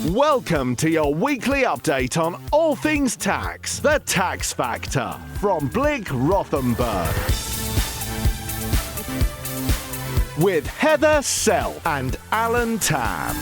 Welcome to your weekly update on all things tax, the Tax Factor, from Blick Rothenberg. With Heather Self and Alan Tam.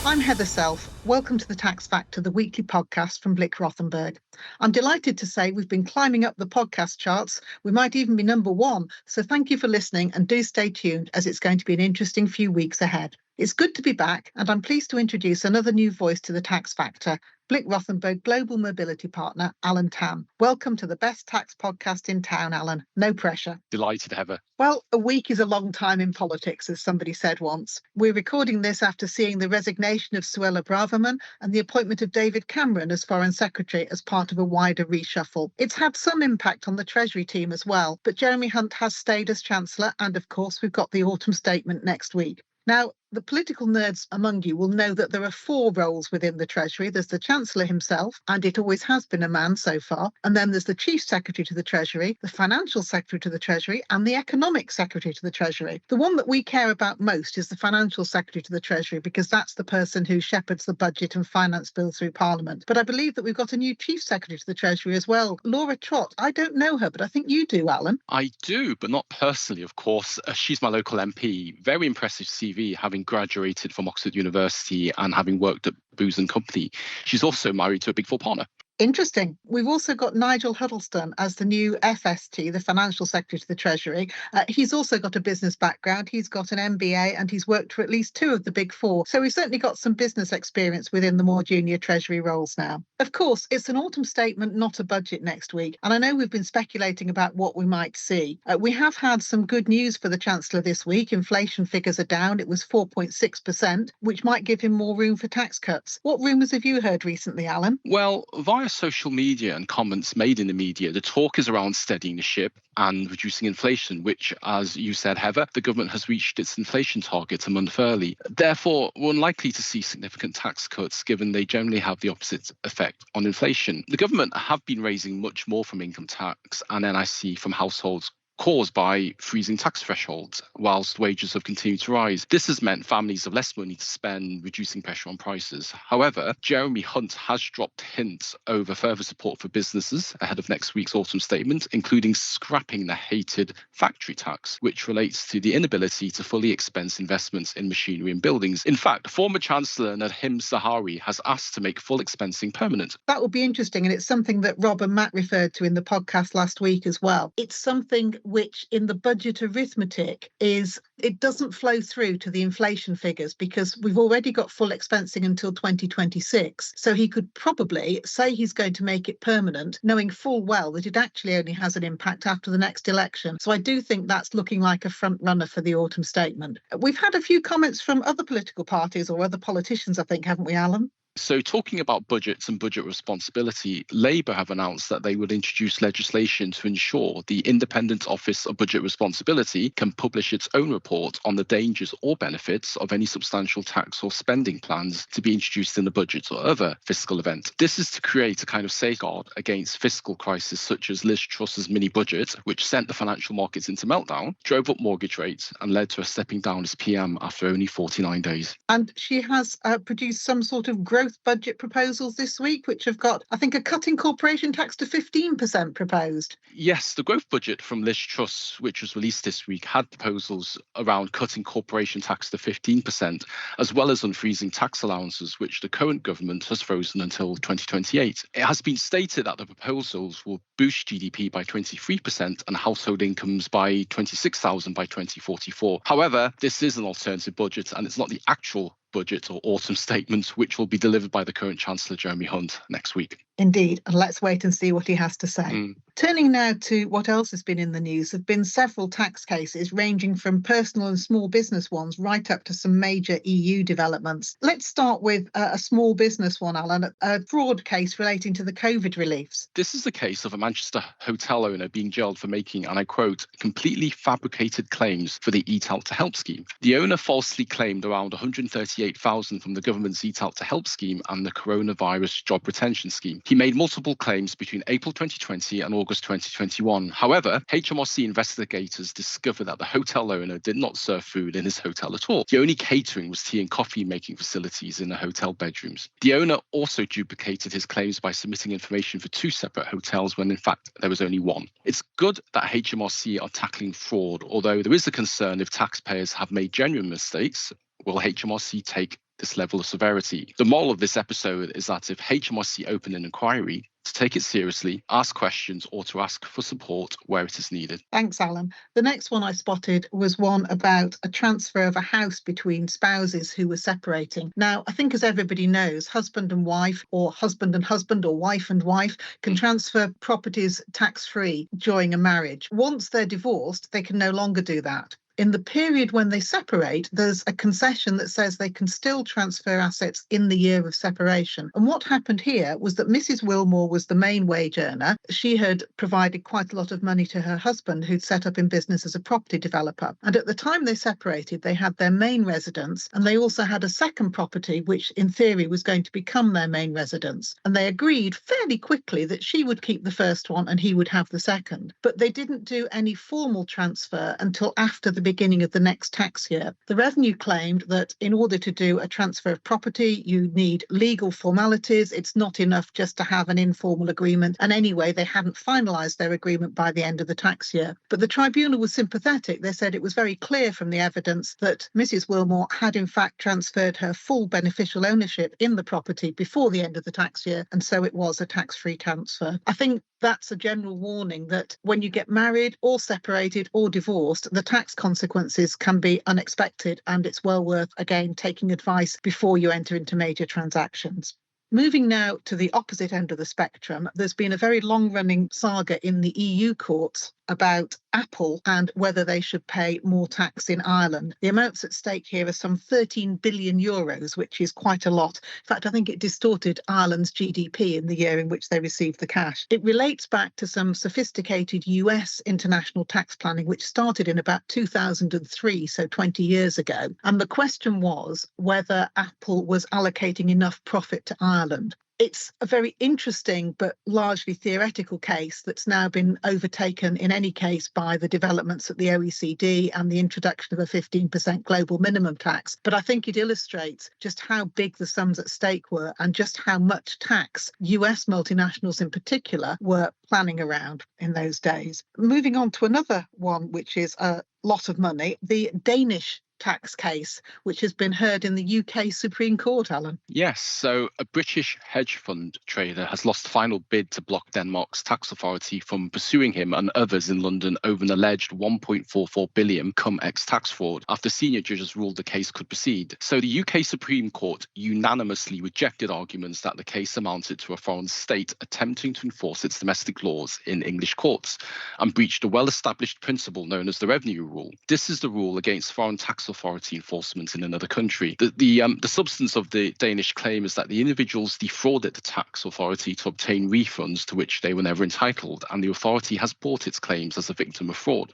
I'm Heather Self. Welcome to the Tax Factor, the weekly podcast from Blick Rothenberg. I'm delighted to say we've been climbing up the podcast charts. We might even be number one. So thank you for listening and do stay tuned as it's going to be an interesting few weeks ahead. It's good to be back, and I'm pleased to introduce another new voice to the Tax Factor, Blick Rothenberg Global Mobility Partner, Alan Tam. Welcome to the best tax podcast in town, Alan. No pressure. Delighted, Heather. Well, a week is a long time in politics, as somebody said once. We're recording this after seeing the resignation of Suella Braverman and the appointment of David Cameron as Foreign Secretary as part of a wider reshuffle. It's had some impact on the Treasury team as well, but Jeremy Hunt has stayed as Chancellor, and of course we've got the autumn statement next week. Now, the political nerds among you will know that there are four roles within the Treasury. There's the Chancellor himself, and it always has been a man so far. And then there's the Chief Secretary to the Treasury, the Financial Secretary to the Treasury, and the Economic Secretary to the Treasury. The one that we care about most is the Financial Secretary to the Treasury, because that's the person who shepherds the budget and finance bill through Parliament. But I believe that we've got a new Chief Secretary to the Treasury as well, Laura Trott. I don't know her, but I think you do, Alan. I do, but not personally, of course. She's my local MP. Very impressive CV, having graduated from Oxford University and having worked at Booz & Company. She's also married to a Big Four partner. Interesting. We've also got Nigel Huddleston as the new FST, the Financial Secretary to the Treasury. He's also got a business background. He's got an MBA and he's worked for at least two of the Big Four. So we've certainly got some business experience within the more junior Treasury roles now. Of course, it's an autumn statement, not a budget next week. And I know we've been speculating about what we might see. We have had some good news for the Chancellor this week. Inflation figures are down. It was 4.6%, which might give him more room for tax cuts. What rumours have you heard recently, Alan? Well, via social media and comments made in the media, the talk is around steadying the ship and reducing inflation, which, as you said, Heather, the government has reached its inflation target a month early. Therefore, we're unlikely to see significant tax cuts, given they generally have the opposite effect on inflation. The government have been raising much more from income tax and NIC from households, caused by freezing tax thresholds, whilst wages have continued to rise. This has meant families have less money to spend, reducing pressure on prices. However, Jeremy Hunt has dropped hints over further support for businesses ahead of next week's autumn statement, including scrapping the hated factory tax, which relates to the inability to fully expense investments in machinery and buildings. In fact, former Chancellor Nadhim Zahawi has asked to make full expensing permanent. That would be interesting, and it's something that Rob and Matt referred to in the podcast last week as well. It's something which in the budget arithmetic it doesn't flow through to the inflation figures, because we've already got full expensing until 2026. So he could probably say he's going to make it permanent, knowing full well that it actually only has an impact after the next election. So I do think that's looking like a front runner for the autumn statement. We've had a few comments from other political parties or other politicians, I think, haven't we, Alan? So talking about budgets and budget responsibility, Labour have announced that they would introduce legislation to ensure the Independent Office of Budget Responsibility can publish its own report on the dangers or benefits of any substantial tax or spending plans to be introduced in the budget or other fiscal event. This is to create a kind of safeguard against fiscal crisis such as Liz Truss's mini budget, which sent the financial markets into meltdown, drove up mortgage rates and led to her stepping down as PM after only 49 days. And she has produced some sort of growth budget proposals this week, which have got, I think, a cut in corporation tax to 15% proposed. Yes, the growth budget from Liz Truss, which was released this week, had proposals around cutting corporation tax to 15%, as well as unfreezing tax allowances, which the current government has frozen until 2028. It has been stated that the proposals will boost GDP by 23% and household incomes by 26,000 by 2044. However, this is an alternative budget and it's not the actual budget or autumn statement, which will be delivered by the current Chancellor, Jeremy Hunt, next week. Indeed, and let's wait and see what he has to say. Turning now to what else has been in the news, there have been several tax cases ranging from personal and small business ones right up to some major EU developments. Let's start with a small business one, Alan, a fraud case relating to the COVID reliefs. This is the case of a Manchester hotel owner being jailed for making, and I quote, completely fabricated claims for the Eat Out to Help scheme. The owner falsely claimed around 138,000 from the government's Eat Out to Help scheme and the coronavirus job retention scheme. He made multiple claims between April 2020 and August 2021. However, HMRC investigators discovered that the hotel owner did not serve food in his hotel at all. The only catering was tea and coffee making facilities in the hotel bedrooms. The owner also duplicated his claims by submitting information for 2 separate hotels when in fact there was only one. It's good that HMRC are tackling fraud, although there is a concern if taxpayers have made genuine mistakes, will HMRC take this level of severity? The moral of this episode is that if HMRC open an inquiry, to take it seriously, ask questions, or to ask for support where it is needed. Thanks, Alan. The next one I spotted was one about a transfer of a house between spouses who were separating. Now, I think as everybody knows, husband and wife, or husband and husband, or wife and wife can transfer properties tax-free during a marriage. Once they're divorced, they can no longer do that. In the period when they separate, there's a concession that says they can still transfer assets in the year of separation. And what happened here was that Mrs. Wilmore was the main wage earner. She had provided quite a lot of money to her husband, who'd set up in business as a property developer. And at the time they separated, they had their main residence, and they also had a second property, which in theory was going to become their main residence. And they agreed fairly quickly that she would keep the first one and he would have the second. But they didn't do any formal transfer until after the beginning of the next tax year. The revenue claimed that in order to do a transfer of property, you need legal formalities. It's not enough just to have an informal agreement. And anyway, they hadn't finalised their agreement by the end of the tax year. But the tribunal was sympathetic. They said it was very clear from the evidence that Mrs. Wilmore had in fact transferred her full beneficial ownership in the property before the end of the tax year. And so it was a tax-free transfer. I think that's a general warning that when you get married or separated or divorced, the tax consequences can be unexpected, and it's well worth, again, taking advice before you enter into major transactions. Moving now to the opposite end of the spectrum, there's been a very long-running saga in the EU courts about Apple and whether they should pay more tax in Ireland. The amounts at stake here are some 13 billion euros, which is quite a lot. In fact, I think it distorted Ireland's GDP in the year in which they received the cash. It relates back to some sophisticated US international tax planning, which started in about 2003, so 20 years ago. And the question was whether Apple was allocating enough profit to Ireland. It's a very interesting but largely theoretical case that's now been overtaken in any case by the developments at the OECD and the introduction of a 15% global minimum tax. But I think it illustrates just how big the sums at stake were and just how much tax US multinationals in particular were planning around in those days. Moving on to another one, which is a lot of money, the Danish tax case, which has been heard in the UK Supreme Court, Alan. Yes, so a British hedge fund trader has lost final bid to block Denmark's tax authority from pursuing him and others in London over an alleged 1.44 billion cum-ex tax fraud after senior judges ruled the case could proceed. So the UK Supreme Court unanimously rejected arguments that the case amounted to a foreign state attempting to enforce its domestic laws in English courts and breached a well-established principle known as the revenue rule. This is the rule against foreign tax authority enforcement in another country. The substance of the Danish claim is that the individuals defrauded the tax authority to obtain refunds to which they were never entitled, and the authority has brought its claims as a victim of fraud.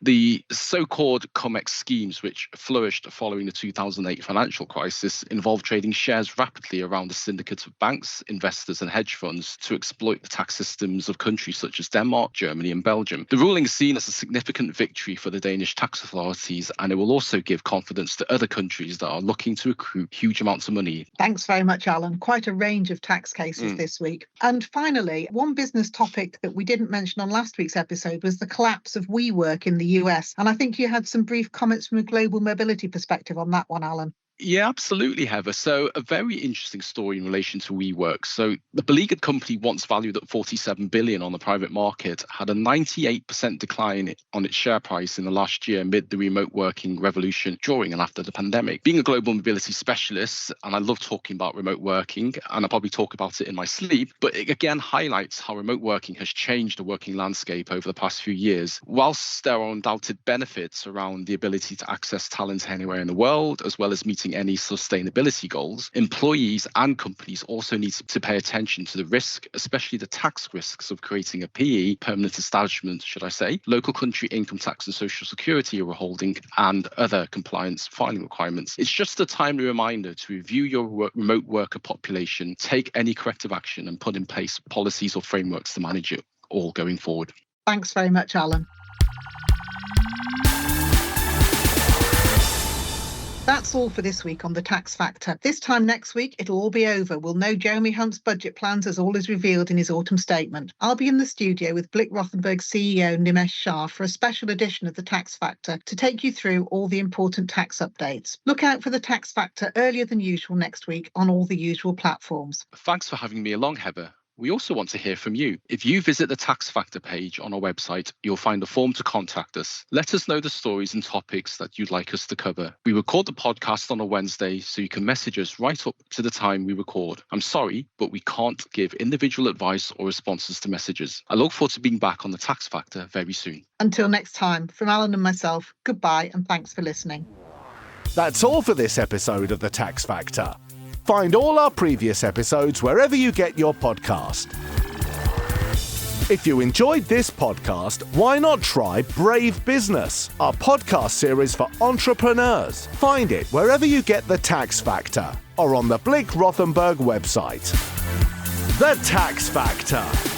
The so-called cum-ex schemes, which flourished following the 2008 financial crisis, involved trading shares rapidly around a syndicate of banks, investors and hedge funds to exploit the tax systems of countries such as Denmark, Germany and Belgium. The ruling is seen as a significant victory for the Danish tax authorities, and it will also give confidence to other countries that are looking to accrue huge amounts of money. Thanks very much, Alan. Quite a range of tax cases this week. And finally, one business topic that we didn't mention on last week's episode was the collapse of WeWork in the US. And I think you had some brief comments from a global mobility perspective on that one, Alan. Yeah, absolutely, Heather. So a very interesting story in relation to WeWork. So the beleaguered company, once valued at 47 billion on the private market, had a 98% decline on its share price in the last year amid the remote working revolution during and after the pandemic. Being a global mobility specialist, and I love talking about remote working, and I probably talk about it in my sleep, but it again highlights how remote working has changed the working landscape over the past few years. Whilst there are undoubted benefits around the ability to access talent anywhere in the world, as well as meeting meeting any sustainability goals, employees and companies also need to pay attention to the risk, especially the tax risks of creating a PE, permanent establishment, should I say, local country income tax and social security you're holding, and other compliance filing requirements. It's just a timely reminder to review your remote worker population, take any corrective action, and put in place policies or frameworks to manage it all going forward. Thanks very much, Alan. That's all for this week on The Tax Factor. This time next week, it'll all be over. We'll know Jeremy Hunt's budget plans as all is revealed in his autumn statement. I'll be in the studio with Blick Rothenberg CEO Nimesh Shah for a special edition of The Tax Factor to take you through all the important tax updates. Look out for The Tax Factor earlier than usual next week on all the usual platforms. Thanks for having me along, Heather. We also want to hear from you. If you visit the Tax Factor page on our website, you'll find a form to contact us. Let us know the stories and topics that you'd like us to cover. We record the podcast on a Wednesday, so you can message us right up to the time we record. I'm sorry, but we can't give individual advice or responses to messages. I look forward to being back on the Tax Factor very soon. Until next time, from Alan and myself, goodbye and thanks for listening. That's all for this episode of The Tax Factor. Find all our previous episodes wherever you get your podcast. If you enjoyed this podcast, why not try Brave Business, our podcast series for entrepreneurs? Find it wherever you get The Tax Factor or on the Blick Rothenberg website. The Tax Factor.